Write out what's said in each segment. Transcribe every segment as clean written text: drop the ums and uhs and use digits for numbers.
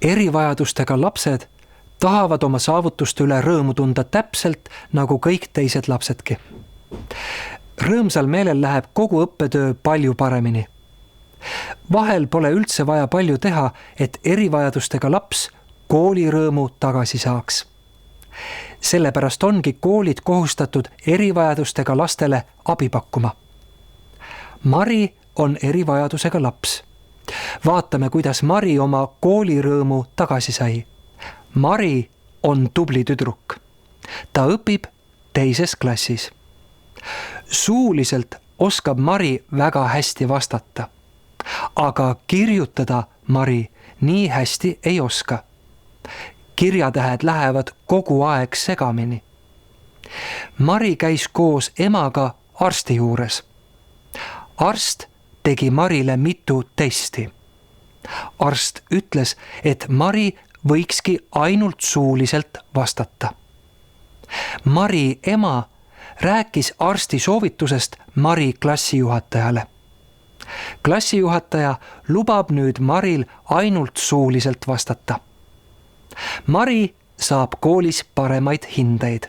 Erivajadustega lapsed tahavad oma saavutuste üle rõõmu tunda täpselt nagu kõik teised lapsedki. Rõõmsal meelel läheb kogu õppetöö palju paremini. Vahel pole üldse vaja palju teha, et erivajadustega laps koolirõõmu tagasi saaks. Sellepärast ongi koolid kohustatud erivajadustega lastele abi pakkuma. Mari on erivajadusega laps. Vaatame, kuidas Mari oma koolirõõmu tagasi sai. Mari on tubli tüdruk. Ta õpib 2. klassis. Suuliselt oskab Mari väga hästi vastata, aga kirjutada Mari nii hästi ei oska. Kirjatähed lähevad kogu aeg segamini. Mari käis koos emaga arsti juures. Arst tegi Marile mitu testi. Arst ütles, et Mari võikski ainult suuliselt vastata. Mari ema rääkis arsti soovitusest Mari klassijuhatajale. Klassijuhataja lubab nüüd Maril ainult suuliselt vastata. Mari saab koolis paremaid hindeid.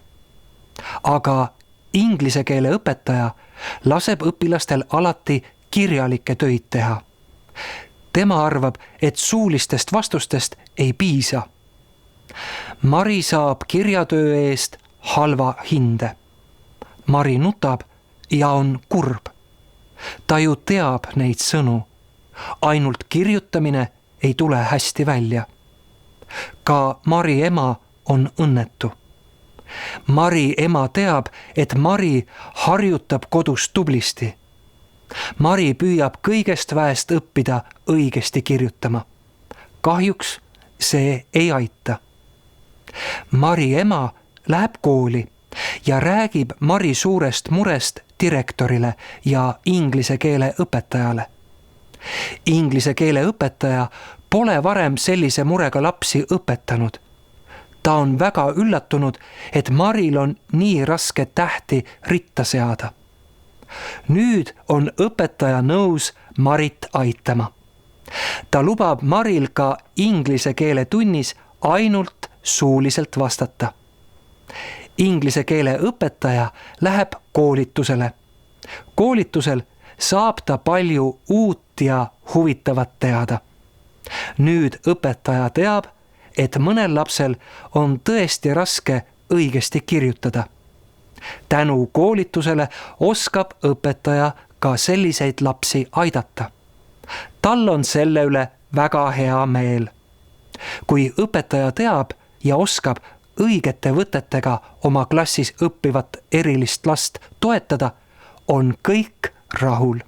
Aga inglise keele õpetaja laseb õpilastel alati kirjalikke töid teha. Tema arvab, et suulistest vastustest ei piisa. Mari saab kirjatöö eest halva hinde. Mari nutab ja on kurb. Ta ju teab neid sõnu. Ainult kirjutamine ei tule hästi välja. Ka Mari ema on õnnetu. Mari ema teab, et Mari harjutab kodus tublisti. Mari püüab kõigest väest õppida õigesti kirjutama. Kahjuks see ei aita. Mari ema läheb kooli ja räägib Mari suurest murest direktorile ja inglise keele õpetajale. Inglise keele õpetaja pole varem sellise murega lapsi õpetanud. Ta on väga üllatunud, et Maril on nii raske tähti ritta seada. Nüüd on õpetaja nõus Marit aitama. Ta lubab Maril ka inglise keele tunnis ainult suuliselt vastata. Inglise keele õpetaja läheb koolitusele. Koolitusel saab ta palju uut ja huvitavat teada. Nüüd õpetaja teab, et mõnel lapsel on tõesti raske õigesti kirjutada. Tänu koolitusele oskab õpetaja ka selliseid lapsi aidata. Tal on selle üle väga hea meel. Kui õpetaja teab ja oskab õigete võtetega oma klassis õppivat erilist last toetada, on kõik rahul.